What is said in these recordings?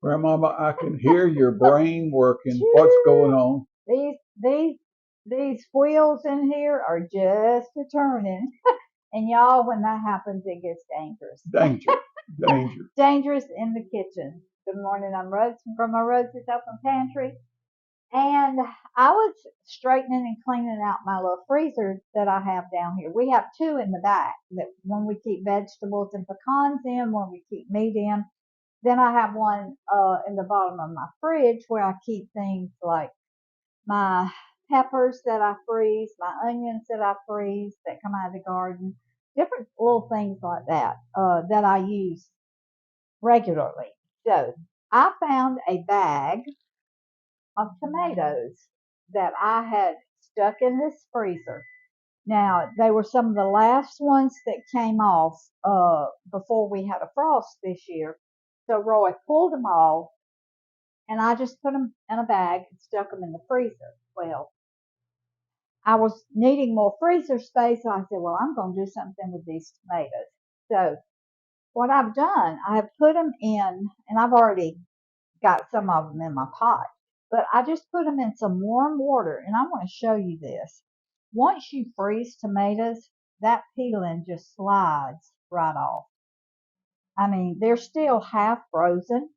Grandmama, I can hear your brain working. What's going on? These these these wheels in here are just a turning. And y'all, when that happens, it gets dangerous. Danger, danger. Dangerous in the kitchen. Good morning, I'm Rose from my Rose's Open Pantry. And I was straightening and cleaning out my little freezer that I have down here. We have two in the back, that one we keep vegetables and pecans in, one we keep meat in. Then I have one in the bottom of my fridge where I keep things like my peppers that I freeze, my onions that I freeze that come out of the garden, different little things like that that I use regularly. So I found a bag of tomatoes that I had stuck in this freezer. Now, they were some of the last ones that came off before we had a frost this year. So Roy pulled them all, and I just put them in a bag and stuck them in the freezer. Well, I was needing more freezer space, so I said, well, I'm going to do something with these tomatoes. So what I've done, I have put them in, and I've already got some of them in my pot, but I just put them in some warm water, and I want to show you this. Once you freeze tomatoes, that peeling just slides right off. I mean, they're still half frozen,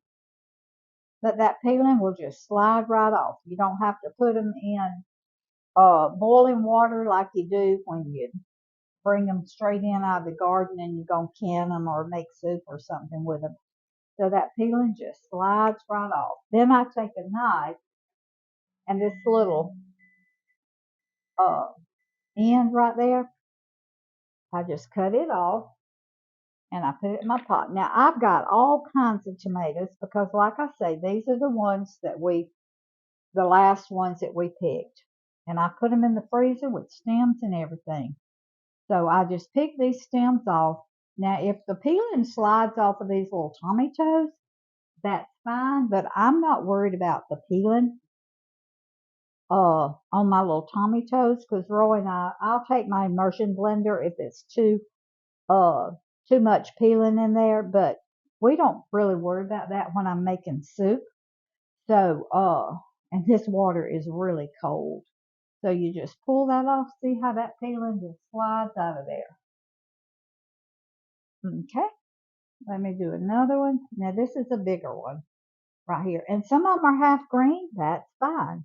but that peeling will just slide right off. You don't have to put them in boiling water like you do when you bring them straight in out of the garden and you're going to can them or make soup or something with them. So that peeling just slides right off. Then I take a knife and this little uh, end right there, I just cut it off and I put it in my pot. Now I've got all kinds of tomatoes because, like I say, these are the last ones that we picked. And I put them in the freezer with stems and everything. So I just pick these stems off. Now, if the peeling slides off of these little tomatoes, that's fine, but I'm not worried about the peeling on my little tomatoes because Roy and I'll take my immersion blender if it's uh too much peeling in there, but we don't really worry about that when I'm making soup. So and this water is really cold. So you just pull that off. See how that peeling just slides out of there. Okay, let me do another one. Now this is a bigger one right here. And some of them are half green. That's fine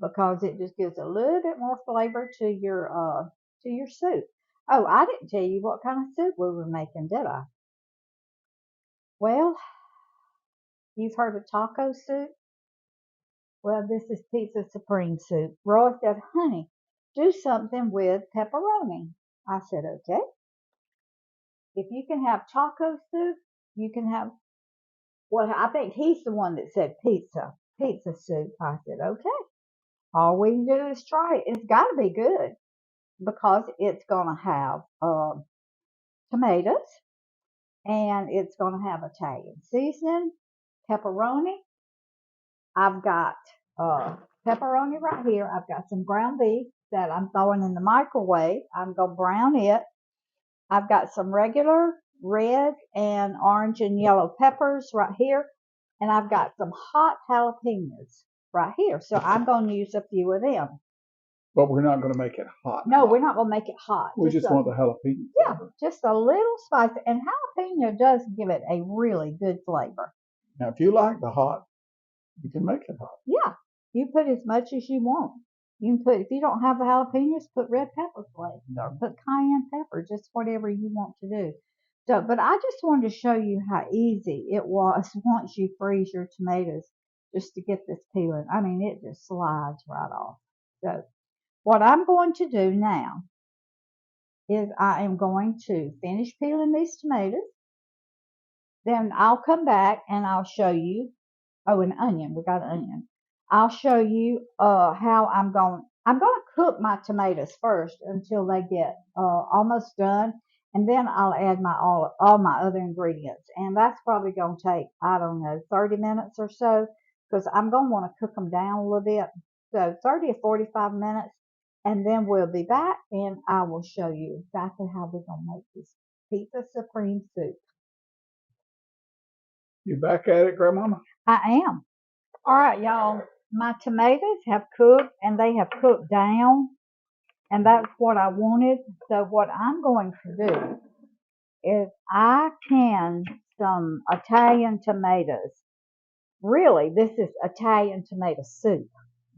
because it just gives a little bit more flavor to your soup. Oh, I didn't tell you what kind of soup we were making, did I? Well, you've heard of taco soup? Well, this is pizza supreme soup. Roy said, honey, do something with pepperoni. I said, okay. If you can have taco soup, you can have, well, I think he's the one that said pizza soup. I said, okay. All we can do is try it. It's got to be good because it's going to have tomatoes and it's going to have Italian seasoning, pepperoni. I've got pepperoni right here. I've got some ground beef that I'm throwing in the microwave. I'm going to brown it. I've got some regular red and orange and yellow peppers right here. And I've got some hot jalapenos right here. So I'm going to use a few of them. But we're not going to make it hot. No, we're not going to make it hot. We just want the jalapeno Yeah, flavor. just a little spicy. And jalapeno does give it a really good flavor. Now, if you like the hot, you can make it hot. Yeah, you put as much as you want. You can put, if you don't have the jalapenos, put red pepper flakes or put cayenne pepper, just whatever you want to do. So, but I just wanted to show you how easy it was once you freeze your tomatoes just to get this peeling. I mean, it just slides right off. So, what I'm going to do now is I am going to finish peeling these tomatoes. Then I'll come back and I'll show you. Oh, an onion. We got an onion. I'll show you how I'm going to cook my tomatoes first until they get almost done, and then I'll add my all my other ingredients. And that's probably going to take, I don't know, 30 minutes or so because I'm going to want to cook them down a little bit. So 30 or 45 minutes, and then we'll be back and I will show you exactly how we're going to make this pizza supreme soup. You back at it, Grandmama? I am. All right, y'all. My tomatoes have cooked and they have cooked down, and that's what I wanted. So what I'm going to do is I can some Italian tomatoes. Really, this is Italian tomato soup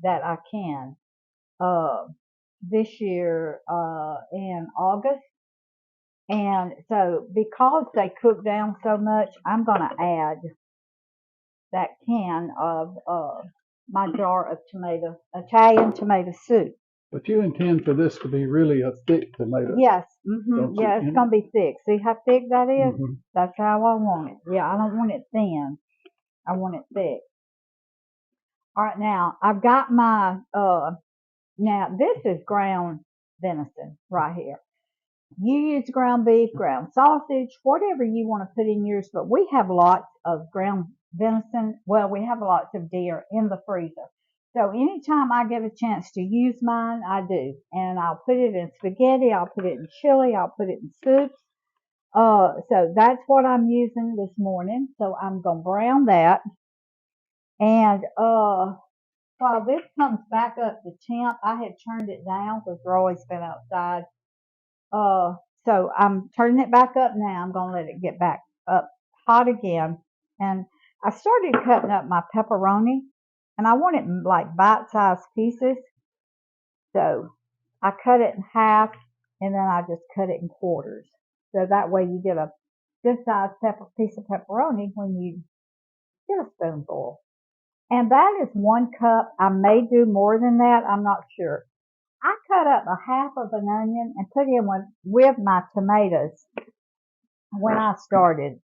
that I can this year in August. And so because they cook down so much, I'm going to add that can of my jar of Italian tomato soup. But you intend for this to be really a thick tomato. Yes, Don't you? yeah, it's going to be thick. See how thick that is? Mm-hmm. That's how I want it. Yeah, I don't want it thin. I want it thick. All right, now I've got my, now this is ground venison right here. You use ground beef, ground sausage, whatever you want to put in yours, but we have lots of ground venison. Well, we have lots of deer in the freezer. So anytime I get a chance to use mine, I do. And I'll put it in spaghetti, I'll put it in chili, I'll put it in soups. So that's what I'm using this morning. So I'm going to brown that. And while this comes back up to temp, I had turned it down because Roy's been outside. So I'm turning it back up now. I'm going to let it get back up hot again. And I started cutting up my pepperoni, and I want it in like bite-sized pieces. So I cut it in half, and then I just cut it in quarters. So that way you get a good-sized piece of pepperoni when you get a spoonful. And that is 1 cup. I may do more than that. I'm not sure. I cut up a half of an onion and put in with my tomatoes when I started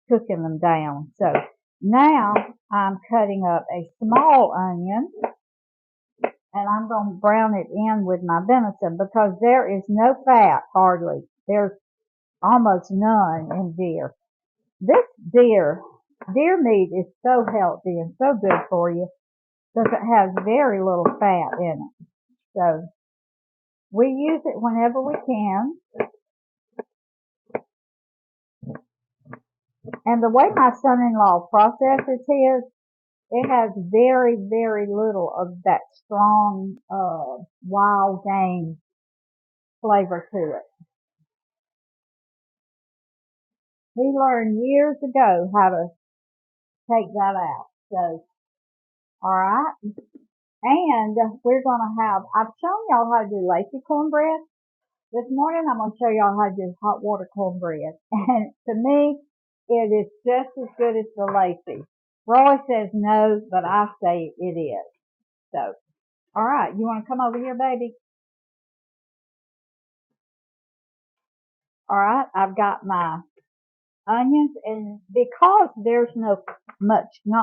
cooking them down. So now I'm cutting up a small onion and I'm going to brown it in with my venison because there is no fat hardly. There's almost none in deer. This deer meat is so healthy and so good for you because it has very little fat in it. So we use it whenever we can. And the way my son-in-law processes his, it has very, very little of that strong wild game flavor to it. He learned years ago how to take that out. So, alright. And we're going to have, I've shown y'all how to do Lacey cornbread. This morning I'm going to show y'all how to do hot water cornbread. And to me, it is just as good as the Lacey. Roy says no, but I say it is. So, alright, you want to come over here, baby? Alright, I've got my onions, and because there's not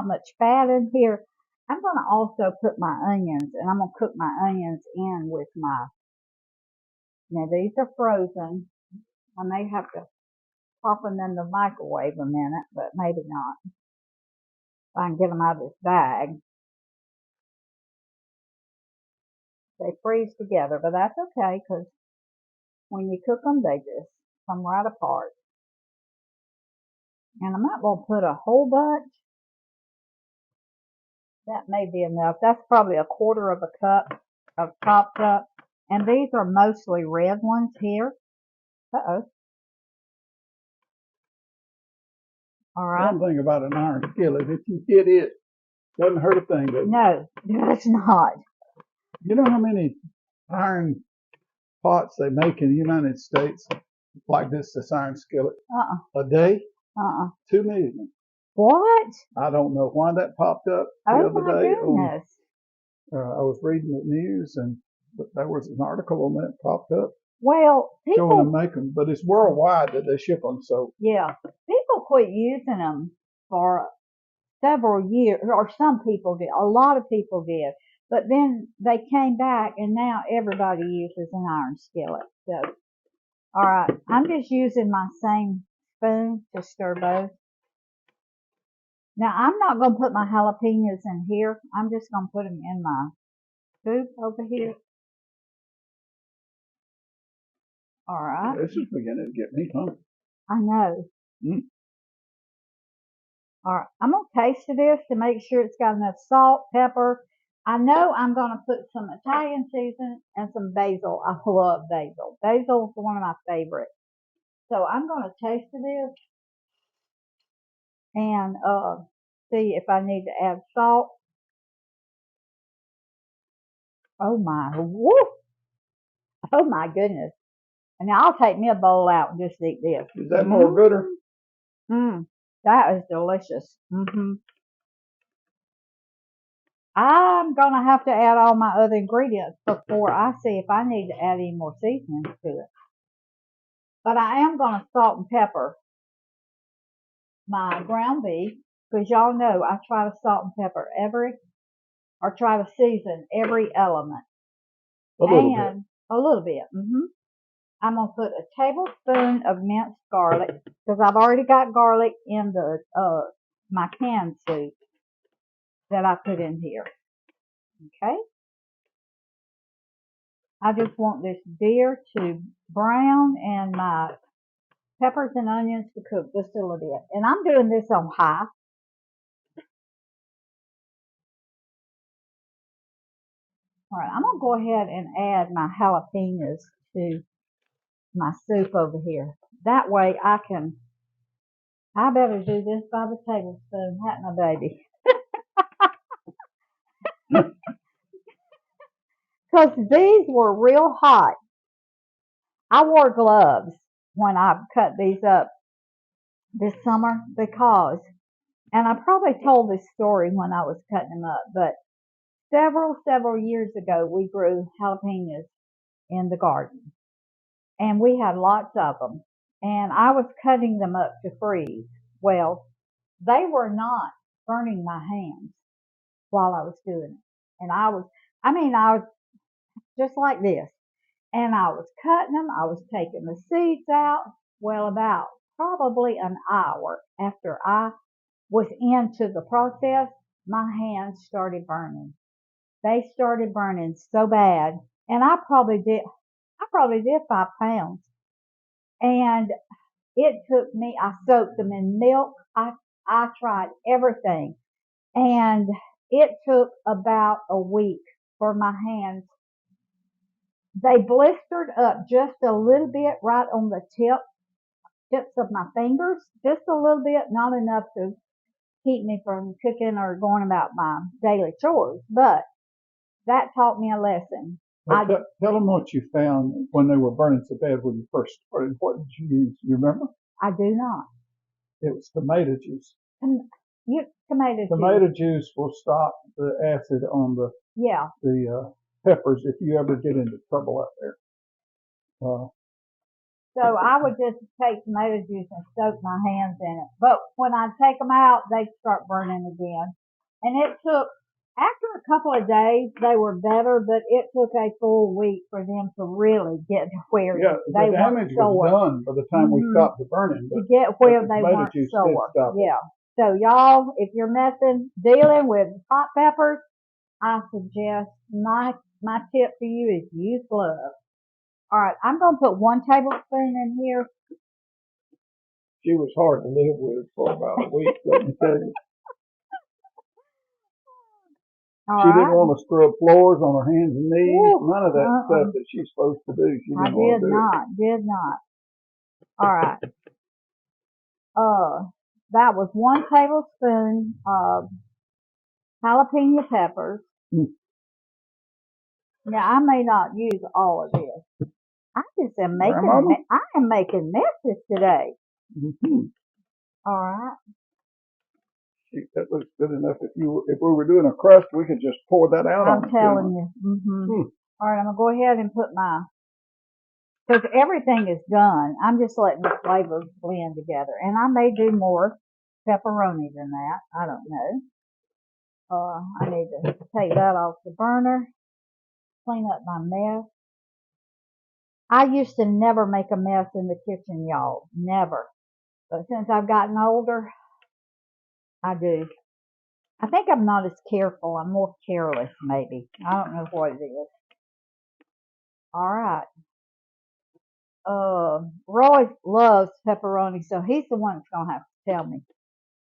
much fat in here, I'm going to also put my onions, and I'm going to cook my onions in with now these are frozen. I may have to pop them in the microwave a minute, but maybe not. If I can get them out of this bag. They freeze together, but that's okay, because when you cook them, they just come right apart. And I'm not going to put a whole bunch. That may be enough. That's probably a quarter of a cup of chopped up. And these are mostly red ones here. Uh-oh. All right. One thing about an iron skillet, if you hit it, doesn't hurt a thing, does it? No, it's not. You know how many iron pots they make in the United States like this iron skillet? A day? 2 million. What? I don't know why that popped up the other day. Goodness. I was reading the news and there was an article on that popped up. Well, showing them make them, but it's worldwide that they ship them. So yeah, people quit using them for several years, or some people did. A lot of people did, but then they came back, and now everybody uses an iron skillet. So, all right, I'm just using my same spoon to stir both. Now, I'm not going to put my jalapenos in here. I'm just going to put them in my soup over here. All right. This is beginning to get me hungry. I know. Mm. All right, I'm going to taste this to make sure it's got enough salt, pepper. I know I'm going to put some Italian seasoning and some basil. I love basil. Basil is one of my favorites. So I'm going to taste this and see if I need to add salt. Oh my, woo! Oh my goodness. And now I'll take me a bowl out and just eat this. Is that more gooder? That is delicious. I'm going to have to add all my other ingredients before I see if I need to add any more seasonings to it. But I am going to salt and pepper my ground beef, because y'all know I try to salt and pepper try to season every element. A little bit. A little bit. I'm going to put a tablespoon of minced garlic, because I've already got garlic in the my canned soup that I put in here. Okay. I just want this deer to brown and my peppers and onions to cook just a little bit. And I'm doing this on high. All right, I'm going to go ahead and add my jalapenos to my soup over here. That way I better do this by the tablespoon, hadn't I, baby? Because these were real hot. I wore gloves when I cut these up this summer because, and I probably told this story when I was cutting them up, but several years ago, we grew jalapenos in the garden, and we had lots of them, and I was cutting them up to freeze. Well, they were not burning my hands while I was doing it, and I was just like this, and I was cutting them, I was taking the seeds out. Well, about probably an hour after I was into the process, my hands started burning. They started burning so bad, and I probably did 5 pounds. And it took me, I soaked them in milk. I tried everything, and it took about a week for my hands. They blistered up just a little bit right on the tips of my fingers, just a little bit, not enough to keep me from cooking or going about my daily chores, but that taught me a lesson. Tell them what you found when they were burning so bad when you first started. What did you use? You remember? I do not. It was tomato juice. Tomato juice will stop the acid on the yeah the peppers if you ever get into trouble out there. So I would just take tomato juice and soak my hands in it. But when I take them out, they start burning again. And it took, after a couple of days, they were better, but it took a full week for them to really get to where they the damage was done by the time we stopped the burning. To get where they weren't sore. Yeah. So y'all, if you're dealing with hot peppers, I suggest my tip for you is use gloves. All right, I'm going to put 1 tablespoon in here. She was hard to live with for about a week, let me tell you. She didn't want to scrub floors on her hands and knees. None of that stuff that she's supposed to do. She didn't want to do it. Did not. All right. That was 1 tablespoon of jalapeno peppers. Now, I may not use all of this. I am making messes today. All right. Shoot, that looks good enough. If we were doing a crust, we could just pour that out. I'm telling you. All right, I'm gonna go ahead and put because everything is done. I'm just letting the flavors blend together, and I may do more pepperoni than that. I don't know. I need to take that off the burner, clean up my mess. I used to never make a mess in the kitchen, y'all. Never. But since I've gotten older, I do. I think I'm not as careful. I'm more careless, maybe. I don't know what it is. All right. Roy loves pepperoni, so he's the one that's gonna have to tell me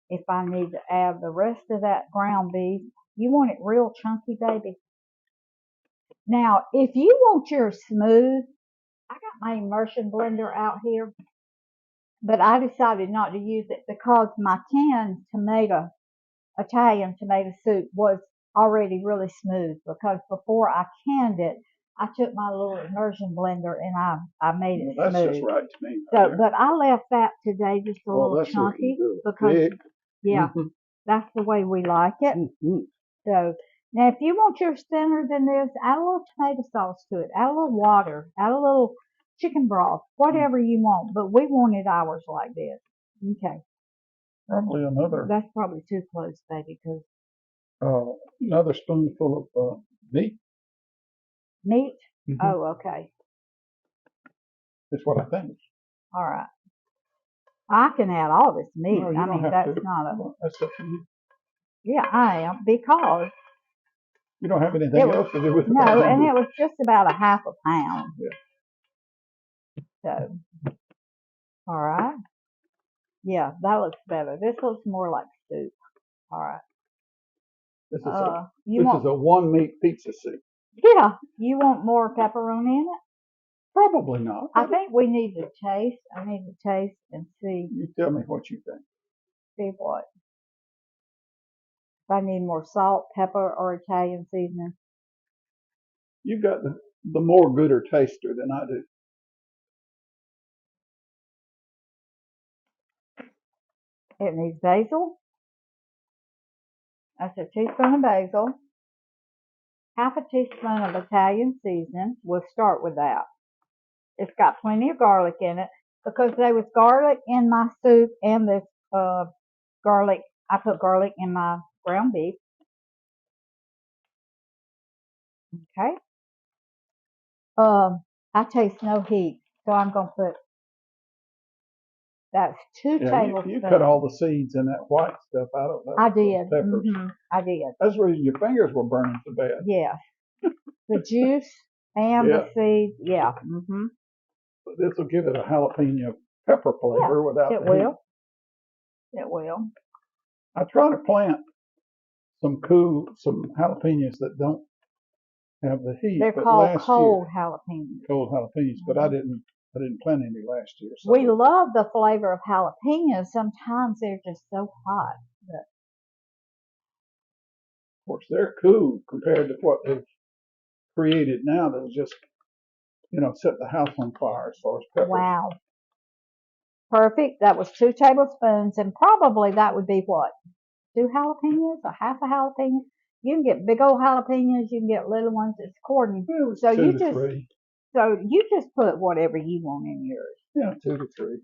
if I need to add the rest of that ground beef. You want it real chunky, baby. Now, if you want yours smooth, I got my immersion blender out here, but I decided not to use it because my canned Italian tomato soup was already really smooth, because before I canned it, I took my little immersion blender and I made it That's smooth. just right to me. So, but I left that today just a little chunky because, yeah, that's the way we like it. So, now if you want yours thinner than this, add a little tomato sauce to it, add a little water, add a little chicken broth, whatever you want. But we wanted ours like this. Okay. Probably another. That's probably too close, baby, because another spoonful of meat. Meat? Oh, okay. That's what I think. All right. I can add all this meat. No, I mean, that's not a. That's up to you. Yeah, I am, because you don't have anything else to do with it. No, and it was just about a half a pound. Yeah. So, all right. Yeah, that looks better. This looks more like soup. All right. This is a one meat pizza soup. Yeah. You want more pepperoni in it? Probably not. I think we need to taste. I need to taste and see. You tell me what you think. See what? If I need more salt, pepper, or Italian seasoning. You got the more gooder taster than I do. It needs basil. That's a teaspoon of basil. Half a teaspoon of Italian seasoning. We'll start with that. It's got plenty of garlic in it, because there was garlic in my soup and this garlic. I put garlic in my ground beef. Okay. I taste no heat, so I'm gonna put. That's 2 tablespoons. You cut all the seeds and that white stuff out of those. I did. Peppers. I did. That's the reason your fingers were burning so bad. Yeah. The juice and the seeds. Yeah. But this will give it a jalapeno pepper flavor without it the will. Heat. It will. I try to plant some jalapenos that don't have the heat. They're called cold jalapenos. Cold jalapenos, but I didn't plant any last year. So. We love the flavor of jalapenos. Sometimes they're just so hot. But of course, they're cool compared to what they've created now. They'll just, set the house on fire as far as peppers. Wow. Perfect. That was 2 tablespoons, and probably that would be what? 2 jalapenos, a half a jalapeno. You can get big old jalapenos. You can get little ones. It's according. So you just 3. So you just put whatever you want in yours. Yeah, 2 to 3.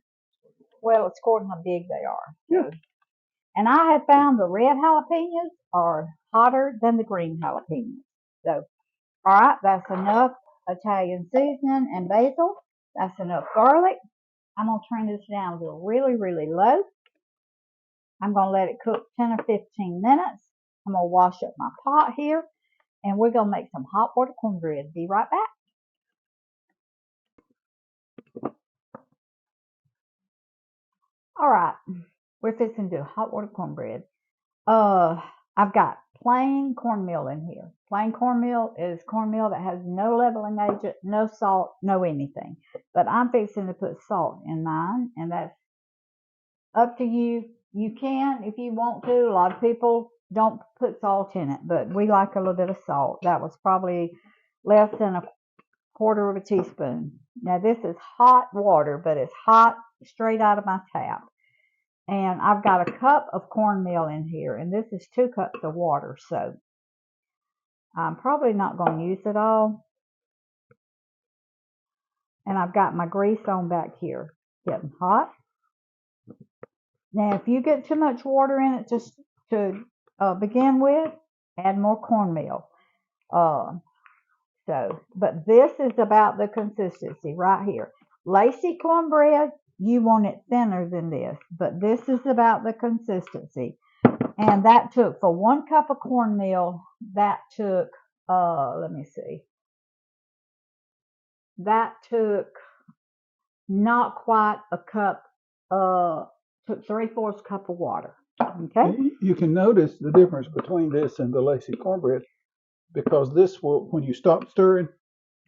Well, it's according how big they are. Yeah. And I have found the red jalapenos are hotter than the green jalapenos. So, all right, that's enough Italian seasoning and basil. That's enough garlic. I'm going to turn this down to really, really low. I'm going to let it cook 10 or 15 minutes. I'm going to wash up my pot here, and we're going to make some hot water cornbread. Be right back. All right, we're fixing to do hot water cornbread. I've got plain cornmeal in here. Plain cornmeal is cornmeal that has no leavening agent, no salt, no anything. But I'm fixing to put salt in mine, and that's up to you. You can if you want to. A lot of people don't put salt in it, but we like a little bit of salt. That was probably less than a quarter of a teaspoon. Now this is hot water, but it's hot straight out of my tap. And I've got a cup of cornmeal in here, and this is 2 cups of water, so I'm probably not going to use it all. And I've got my grease on back here, getting hot. Now, if you get too much water in it just to begin with, add more cornmeal. But this is about the consistency right here. Lacey cornbread, you want it thinner than this, but this is about the consistency. And that took, for 1 cup of cornmeal, that took, let me see. That took not quite a cup, took 3/4 cup of water. Okay. You can notice the difference between this and the Lacey cornbread because this will, when you stop stirring,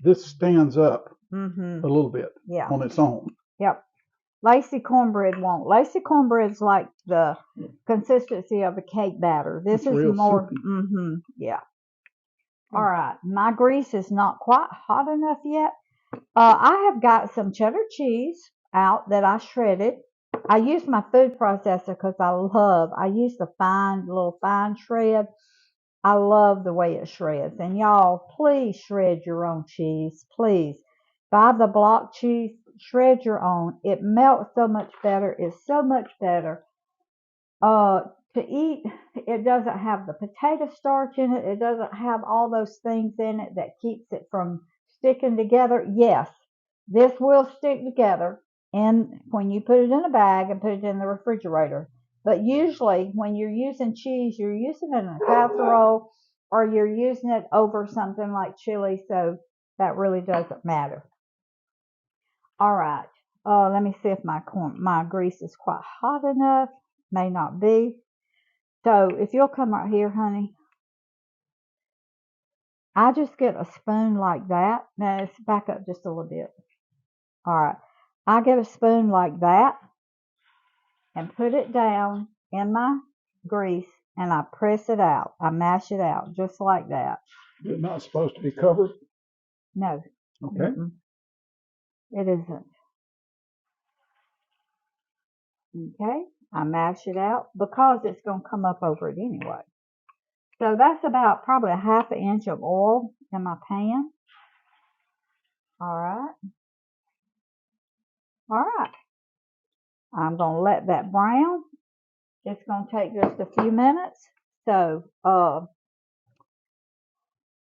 this stands up a little bit on its own. Yep. Lacey cornbread won't. Lacey cornbread's like the consistency of a cake batter. This is more. Yeah. All right. My grease is not quite hot enough yet. I have got some cheddar cheese out that I shredded. I use my food processor because I use the little fine shred. I love the way it shreds. And y'all, please shred your own cheese. Please. Buy the block cheese. Shred your own. It melts so much better. It's so much better. To eat, it doesn't have the potato starch in it. It doesn't have all those things in it that keeps it from sticking together. Yes, this will stick together and when you put it in a bag and put it in the refrigerator. But usually when you're using cheese, you're using it in a casserole or you're using it over something like chili, so that really doesn't matter. All right. Let me see if my grease is quite hot enough. May not be. So if you'll come right here, honey, I just get a spoon like that. Now let's back up just a little bit. All right. I get a spoon like that and put it down in my grease and I press it out. I mash it out just like that. It's not supposed to be covered? No. Okay. It isn't. Okay. I mash it out because it's going to come up over it anyway. So that's about probably a 1/2 inch of oil in my pan. All right. All right. I'm going to let that brown. It's going to take just a few minutes. So,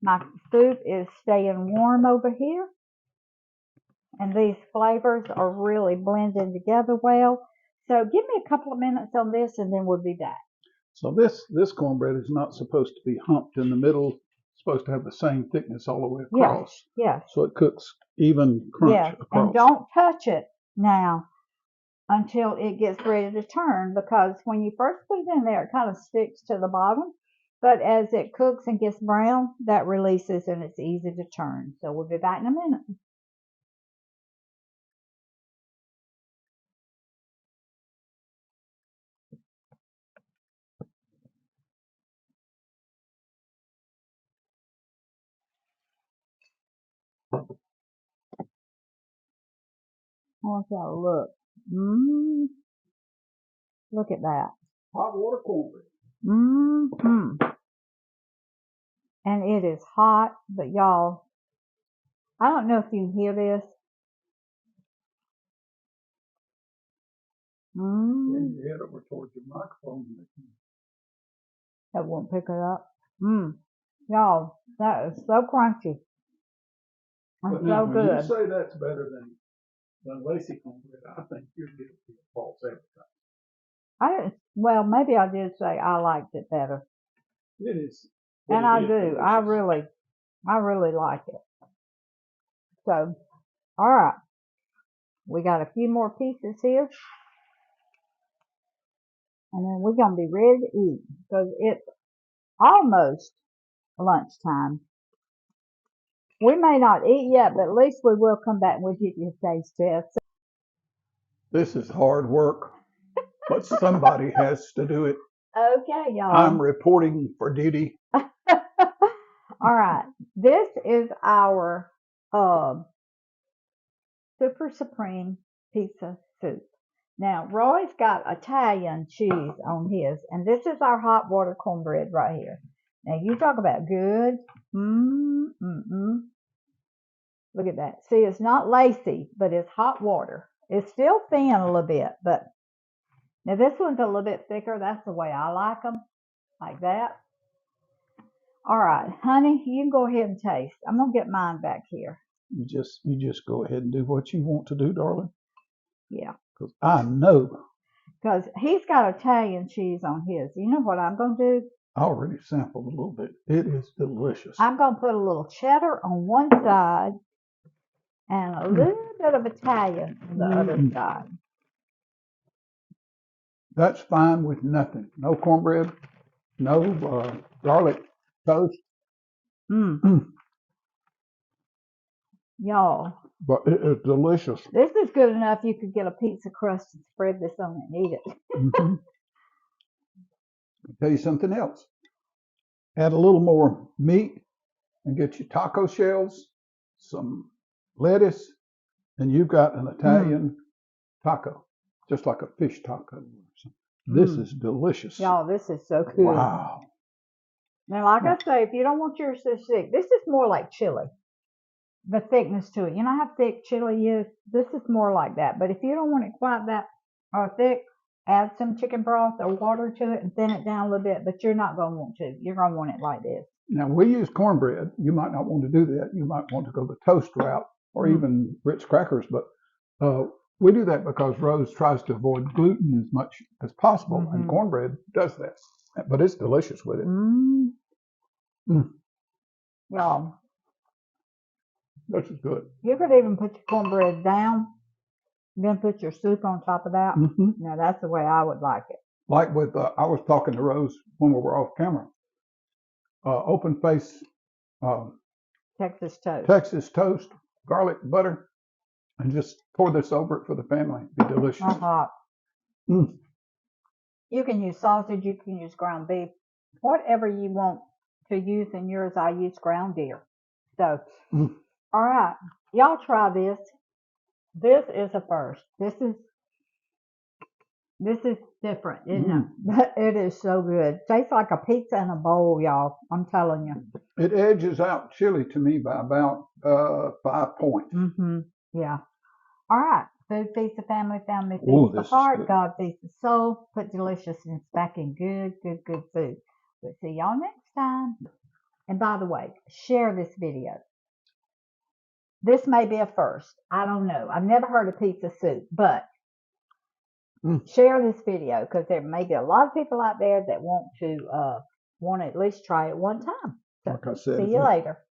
my soup is staying warm over here. And these flavors are really blending together well. So give me a couple of minutes on this and then we'll be back. So this cornbread is not supposed to be humped in the middle. It's supposed to have the same thickness all the way across. Yes. So it cooks even crunch across. And don't touch it now until it gets ready to turn, because when you first put it in there, it kind of sticks to the bottom. But as it cooks and gets brown, that releases and it's easy to turn. So we'll be back in a minute. I want y'all to look. Look at that. Hot water cornbread. And it is hot, but y'all, I don't know if you hear this. Then you head over towards your microphone. That won't pick it up. Y'all, that is so crunchy. And so good. When you say that's better than Lacey cornbread, I think you're giving people false advertising. Well, maybe I did say I liked it better. It is. And I do. Delicious. I really like it. So, all right. We got a few more pieces here. And then we're going to be ready to eat because it's almost lunchtime. We may not eat yet, but at least we will come back and we'll give you a taste test. This is hard work, but somebody has to do it. Okay, y'all. I'm reporting for duty. All right. This is our Super Supreme pizza soup. Now, Roy's got Italian cheese on his, and this is our hot water cornbread right here. Now, you talk about good. Look at that. See, it's not Lacey, but it's hot water. It's still thin a little bit, but now this one's a little bit thicker. That's the way I like them, like that. All right, honey, you can go ahead and taste. I'm gonna get mine back here. You just go ahead and do what you want to do, darling. Yeah. Because I know. Because he's got Italian cheese on his. You know what I'm gonna do? I already sampled a little bit. It is delicious. I'm gonna put a little cheddar on one side and a little bit of Italian on the other side. That's fine with nothing. No cornbread, no garlic toast. Y'all. But it is delicious. This is good enough you could get a pizza crust and spread this on it and eat it. I'll tell you something else. Add a little more meat and get your taco shells, some lettuce, and you've got an Italian taco, just like a fish taco. This is delicious. Y'all, this is so good. Wow. Now, like I say, if you don't want yours so thick, this is more like chili. The thickness to it. You know how thick chili is? This is more like that. But if you don't want it quite that thick, add some chicken broth or water to it and thin it down a little bit. But you're not going to want to. You're going to want it like this. Now, we use cornbread. You might not want to do that. You might want to go the toast route or even Ritz crackers. But we do that because Rose tries to avoid gluten as much as possible. And cornbread does that. But it's delicious with it. Y'all. This is good. You could even put your cornbread down, then put your soup on top of that. Now, that's the way I would like it. Like with, I was talking to Rose when we were off camera. Open face Texas toast. Texas toast, garlic butter, and just pour this over it for the family. It'd be delicious. You can use sausage. You can use ground beef. Whatever you want to use in yours, I use ground deer. So, all right. Y'all try this. This is a first. This is different, isn't it? It is so good. Tastes like a pizza in a bowl, y'all. I'm telling you. It edges out chili to me by about 5 points. Yeah. All right. Food feeds the family, family feeds the heart, God feeds the soul. Put deliciousness back in good food. We'll see y'all next time. And by the way, share this video. This may be a first. I don't know. I've never heard of pizza soup, but share this video because there may be a lot of people out there that want to at least try it one time. So, Like I said, see you later.